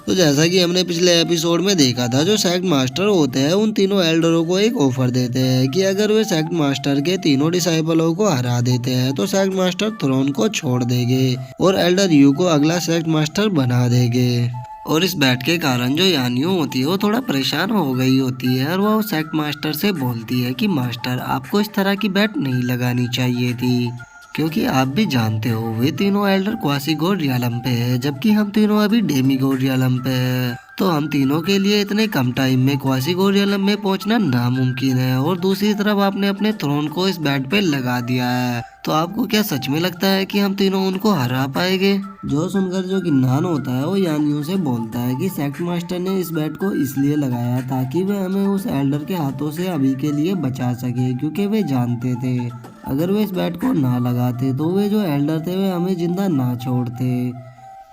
तो जैसा कि हमने पिछले एपिसोड में देखा था, जो सेक्ट मास्टर होते हैं उन तीनों एल्डरों को एक ऑफर देते हैं कि अगर वे सेक्ट मास्टर के तीनों डिसाइबलों को हरा देते हैं तो सेक्ट मास्टर थ्रोन को छोड़ देंगे और एल्डर यू को अगला सेक्ट मास्टर बना देंगे। और इस बैट के कारण जो यानियो होती है वो थोड़ा परेशान हो गई होती है और वो सेक्ट मास्टर से बोलती है कि मास्टर, आपको इस तरह की बैट नहीं लगानी चाहिए थी, क्योंकि आप भी जानते हो वे तीनों एल्डर क्वासीगोड रियलम पे है, जबकि हम तीनों अभी डेमीगोड रियलम पे है। तो हम तीनों के लिए इतने कम टाइम में क्वासीगोड रियलम में पहुंचना नामुमकिन है। और दूसरी तरफ आपने अपने थ्रोन को इस बैट पे लगा दिया है, तो आपको क्या सच में लगता है कि हम तीनों उनको हरा पाएंगे? जो सुनकर जो गिन्नान होता है वो यानियों से बोलता है कि सेक्ट मास्टर ने इस बैट को इसलिए लगाया ताकि वे हमें उस एल्डर के हाथों से अभी के लिए बचा सके, क्योंकि वे जानते थे अगर वे इस बैट को ना लगाते तो वे जो एल्डर थे वे हमें जिंदा ना छोड़ते।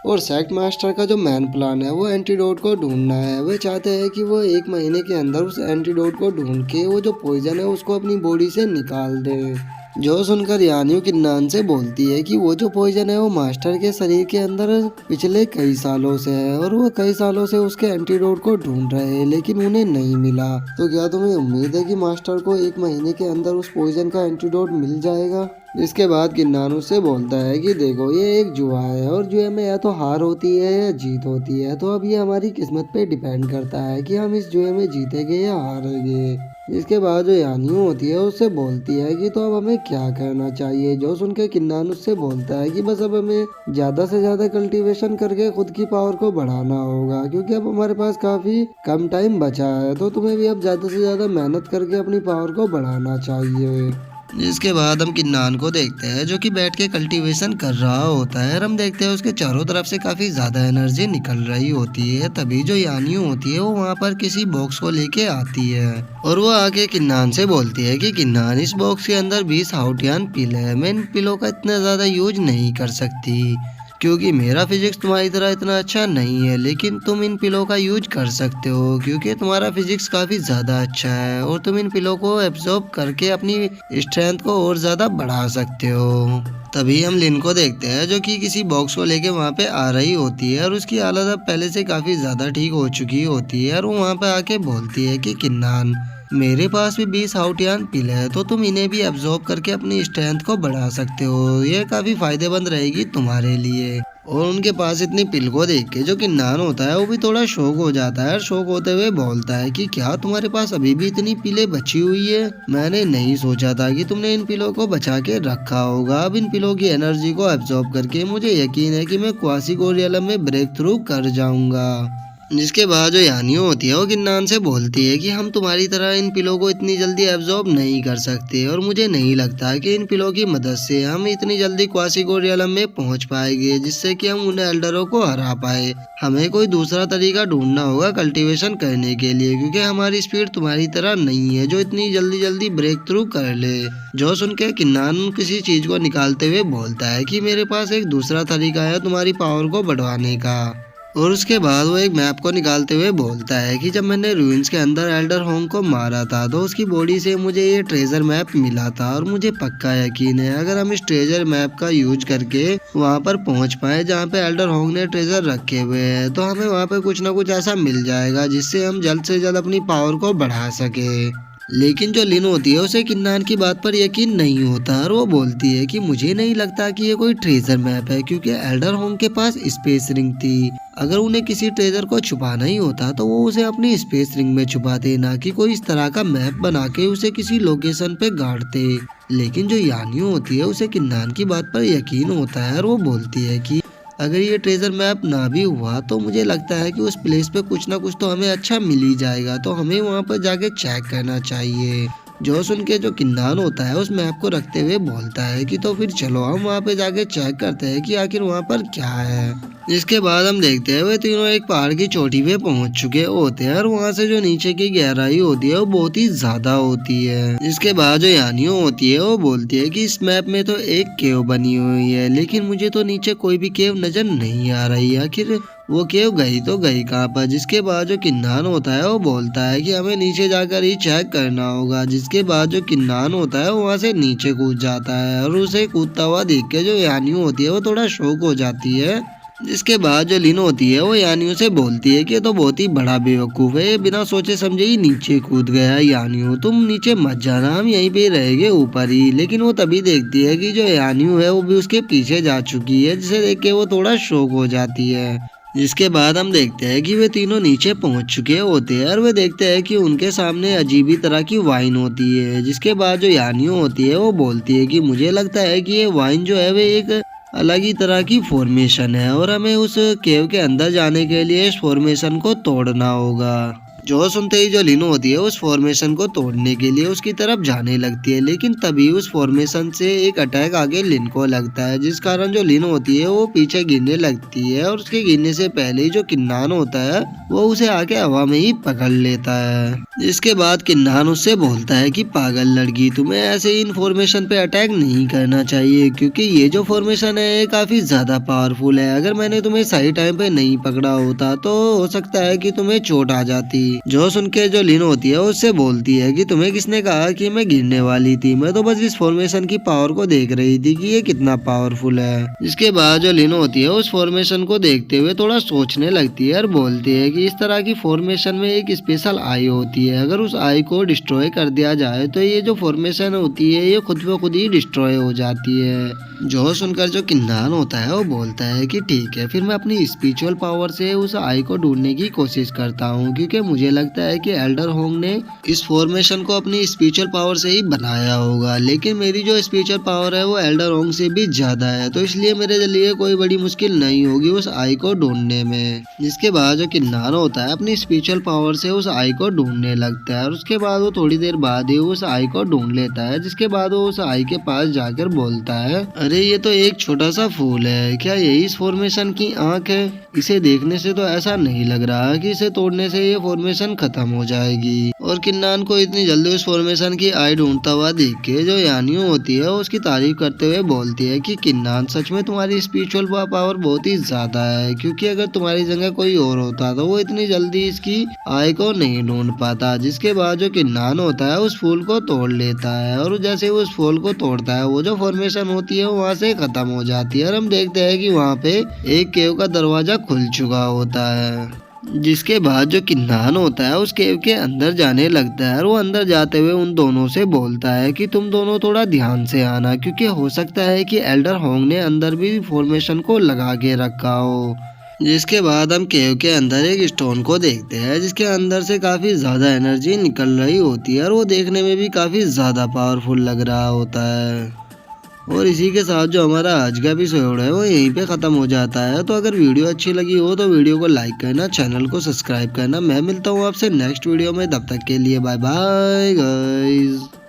और सेक्ट मास्टर का जो मैन प्लान है वो एंटीडोट को ढूंढना है। वे चाहते हैं कि वो 1 महीने के अंदर उस एंटीडोट को ढूंढ के वो जो पॉइजन है उसको अपनी बॉडी से निकाल दे। जो सुनकर यानियो किन्नान से बोलती है कि वो जो पॉइजन है वो मास्टर के शरीर के अंदर पिछले कई सालों से है और वो कई सालों से उसके एंटीडोट को ढूंढ रहे हैं लेकिन उन्हें नहीं मिला। तो क्या तुम्हें उम्मीद है कि मास्टर को 1 महीने के अंदर उस पॉइजन का एंटीडोट मिल जाएगा? इसके बाद किन्नान उससे बोलता है कि देखो, ये एक जुआ है और जुए में या तो हार होती है या जीत होती है, तो अब ये हमारी किस्मत पे डिपेंड करता है कि हम इस जुए में जीतेंगे या हारेंगे। इसके बाद जो यानियो होती है उससे बोलती है कि तो अब हमें क्या करना चाहिए। जो सुन के किन्नान उससे बोलता है कि बस अब हमें ज़्यादा से ज़्यादा कल्टीवेशन करके खुद की पावर को बढ़ाना होगा, क्योंकि अब हमारे पास काफ़ी कम टाइम बचा है। तो तुम्हें भी अब ज़्यादा से ज़्यादा मेहनत करके अपनी पावर को बढ़ाना चाहिए। जिसके बाद हम किन्नान को देखते हैं जो कि बैठ के कल्टीवेशन कर रहा होता है और हम देखते हैं उसके चारों तरफ से काफी ज्यादा एनर्जी निकल रही होती है। तभी जो यानियो होती है वो वहाँ पर किसी बॉक्स को लेके आती है और वो आके किन्नान से बोलती है कि किन्नान, इस बॉक्स के अंदर 20 हाउटियान पिल है। मैं इन पिलों का इतना ज्यादा यूज नहीं कर सकती क्योंकि मेरा फिजिक्स तुम्हारी तरह इतना अच्छा नहीं है, लेकिन तुम इन पिलों का यूज कर सकते हो क्योंकि तुम्हारा फिजिक्स काफ़ी ज़्यादा अच्छा है और तुम इन पिलों को एब्जॉर्ब करके अपनी स्ट्रेंथ को और ज़्यादा बढ़ा सकते हो। तभी हम लिन को देखते हैं जो कि किसी बॉक्स को लेके वहाँ पे आ रही होती है और उसकी हालत अब पहले से काफ़ी ज़्यादा ठीक हो चुकी होती है और वो वहाँ पे आके बोलती है कि किन्नान, मेरे पास भी 20 हाउटियान पिल है, तो तुम इन्हें भी एब्जॉर्ब करके अपनी स्ट्रेंथ को बढ़ा सकते हो। ये काफ़ी फायदेमंद रहेगी तुम्हारे लिए। और उनके पास इतनी पिल को देख के जो किन्नान होता है वो भी थोड़ा शौक हो जाता है और शौक होते हुए बोलता है कि क्या तुम्हारे पास अभी भी इतनी पिलें बची हुई है? मैंने नहीं सोचा था कि तुमने इन पिलों को बचा के रखा होगा। अब इन पिलों की एनर्जी को एब्जॉर्ब करके मुझे यकीन है कि मैं क्वासीगोड रियलम में ब्रेक थ्रू कर जाऊंगा। जिसके बाद जो यानियो होती है वो किन्नान से बोलती है कि हम तुम्हारी तरह इन पिलों को इतनी जल्दी एब्जॉर्ब नहीं कर सकते और मुझे नहीं लगता कि इन पिलों की मदद से हम इतनी जल्दी क्वासीगोड रियलम में पहुंच पाएंगे जिससे कि हम उन एल्डरों को हरा पाए। हमें कोई दूसरा तरीका ढूंढना होगा कल्टीवेशन करने के लिए, क्योंकि हमारी स्पीड तुम्हारी तरह नहीं है जो इतनी जल्दी जल्दी ब्रेक थ्रू कर ले। जो सुन के किन्नान किसी चीज को निकालते हुए बोलता है कि मेरे पास एक दूसरा तरीका है तुम्हारी पावर को बढ़वाने का। और उसके बाद वो एक मैप को निकालते हुए बोलता है कि जब मैंने रूइंस के अंदर एल्डर होंग को मारा था तो उसकी बॉडी से मुझे ये ट्रेजर मैप मिला था और मुझे पक्का यकीन है अगर हम इस ट्रेजर मैप का यूज करके वहाँ पर पहुँच पाए जहाँ पे एल्डर होंग ने ट्रेजर रखे हुए हैं तो हमें वहाँ पे कुछ ना कुछ ऐसा मिल जाएगा जिससे हम जल्द से जल्द अपनी पावर को बढ़ा सके। लेकिन जो लिन होती है उसे किन्नान की बात पर यकीन नहीं होता और वो बोलती है कि मुझे नहीं लगता कि ये कोई ट्रेजर मैप है, क्योंकि एल्डर होंग के पास स्पेस रिंग थी। अगर उन्हें किसी ट्रेजर को छुपाना ही होता तो वो उसे अपनी स्पेस रिंग में छुपाते, ना कि कोई इस तरह का मैप बना के उसे किसी लोकेशन पे गाड़ते। लेकिन जो यानियो होती है उसे किन्नान की बात पर यकीन होता है और वो बोलती है कि अगर ये ट्रेजर मैप ना भी हुआ तो मुझे लगता है कि उस प्लेस पे कुछ ना कुछ तो हमें अच्छा मिल ही जाएगा, तो हमें वहाँ पर जाके चेक करना चाहिए। जो सुन के जो किन्नान होता है उस मैप को रखते हुए बोलता है कि तो फिर चलो हम वहाँ पे जाके चेक करते हैं कि आखिर वहाँ पर क्या है। इसके बाद हम देखते हैं वे तीनों एक पहाड़ की चोटी पे पहुंच चुके होते हैं और वहाँ से जो नीचे की गहराई होती है वो बहुत ही ज्यादा होती है। इसके बाद जो यानियो होती है वो बोलती है कि इस मैप में तो एक केव बनी हुई है, लेकिन मुझे तो नीचे कोई भी केव नजर नहीं आ रही है। आखिर वो केव गई तो गई कहाँ पर? जिसके बाद जो किन्नान होता है वो बोलता है कि हमें नीचे जाकर ही चेक करना होगा। जिसके बाद जो किन्नान होता है वो वहाँ से नीचे कूद जाता है और उसे कूदता हुआ देख के जो यानियो होती है वो थोड़ा शौक हो जाती है जिसके बाद जो लिन होती है वो यानियों से बोलती है कि ये तो बहुत ही बड़ा बेवकूफ़ है, ये बिना सोचे समझे ही नीचे कूद गया। यानियों तुम नीचे मत जाना, हम यहीं पे रहेंगे ऊपर ही। लेकिन वो तभी देखती है कि जो यानियों है वो भी उसके पीछे जा चुकी है, जिसे देख के वो थोड़ा शॉक हो जाती है। जिसके बाद हम देखते हैं कि वे तीनों नीचे पहुंच चुके होते हैं और वे देखते हैं कि उनके सामने अजीब ही तरह की वाइन होती है। जिसके बाद जो यानियों होती है वो बोलती है कि मुझे लगता है कि ये वाइन जो है वे एक अलग ही तरह की फॉर्मेशन है और हमें उस केव के अंदर जाने के लिए इस फॉर्मेशन को तोड़ना होगा। जो सुनते ही जो लिन होती है उस फॉर्मेशन को तोड़ने के लिए उसकी तरफ जाने लगती है, लेकिन तभी उस फॉर्मेशन से एक अटैक आगे लिन को लगता है, जिस कारण जो लिन होती है वो पीछे गिरने लगती है और उसके गिरने से पहले ही जो किन्नान होता है वो उसे आके हवा में ही पकड़ लेता है। जिसके बाद किन्नान उससे बोलता है कि पागल लड़की, तुम्हें ऐसे इन फॉर्मेशन पे अटैक नहीं करना चाहिए, क्योंकि ये जो फॉर्मेशन है ये काफी ज्यादा पावरफुल है। अगर मैंने तुम्हें सही टाइम पे नहीं पकड़ा होता तो हो सकता है कि तुम्हें चोट आ जाती। जो सुन के जो लिन होती है उससे बोलती है कि तुम्हें किसने कहा कि मैं गिरने वाली थी, मैं तो बस इस फॉर्मेशन की पावर को देख रही थी कि ये कितना पावरफुल है। जिसके बाद जो लिन होती है उस फॉर्मेशन को देखते हुए थोड़ा सोचने लगती है और बोलती है कि इस तरह की फॉर्मेशन में एक स्पेशल आई होती है, अगर उस आई को डिस्ट्रॉय कर दिया जाए तो ये जो फॉर्मेशन होती है ये खुद ब खुद ही डिस्ट्रॉय हो जाती है। जो सुनकर जो किन्नान होता है वो बोलता है कि ठीक है, फिर मैं अपनी स्पिरिचुअल पावर से उस आई को ढूंढने की कोशिश करता हूँ, क्योंकि मुझे लगता है कि एल्डर होंग ने इस फॉर्मेशन को अपनी स्पिरिचुअल पावर से ही बनाया होगा, लेकिन मेरी जो स्पिरिचुअल पावर है वो एल्डर होंग से भी ज्यादा है, तो इसलिए मेरे लिए कोई बड़ी मुश्किल नहीं होगी उस आई को ढूंढने में। जिसके बाद जो किन्नान होता है अपनी स्पिरिचुअल पावर से उस आई को ढूंढने लगता है और उसके बाद वो थोड़ी देर बाद ही उस आई को ढूंढ लेता है। जिसके बाद वो उस आई के पास जाकर बोलता है, अरे ये तो एक छोटा सा फूल है, क्या यही इस फॉर्मेशन की आंख है? इसे देखने से तो ऐसा नहीं लग रहा कि इसे तोड़ने से ये फॉर्मेशन खत्म हो जाएगी। और किन्नान को इतनी जल्दी उस फॉर्मेशन की आई ढूंढता हुआ देख के जो यानियों होती है उसकी तारीफ करते हुए बोलती है कि किन्नान सच में तुम्हारी स्पिरिचुअल पावर बहुत ही ज्यादा है, क्योंकि अगर तुम्हारी जगह कोई और होता तो वो इतनी जल्दी इसकी आई को नहीं ढूंढ पाता। जिसके बाद जो किन्नान होता है उस फूल को तोड़ लेता है और जैसे वो उस फूल को तोड़ता है वो जो फॉर्मेशन होती है वहाँ से खत्म हो जाती है और हम देखते हैं कि वहाँ पे एक केव का दरवाजा खुल चुका होता है। जिसके बाद जो किन्नान होता है उस केव के अंदर जाने लगता है और वो अंदर जाते हुए उन दोनों से बोलता है कि तुम दोनों थोड़ा ध्यान से आना, क्योंकि हो सकता है कि एल्डर होंग ने अंदर भी फॉर्मेशन को लगा के रखा हो। जिसके बाद हम केव के अंदर एक स्टोन को देखते हैं जिसके अंदर से काफी ज्यादा एनर्जी निकल रही होती है और वो देखने में भी काफी ज्यादा पावरफुल लग रहा होता है। और इसी के साथ जो हमारा आज का एपिसोड है वो यहीं पे ख़त्म हो जाता है। तो अगर वीडियो अच्छी लगी हो तो वीडियो को लाइक करना, चैनल को सब्सक्राइब करना। मैं मिलता हूँ आपसे नेक्स्ट वीडियो में, तब तक के लिए बाय बाय गाइस।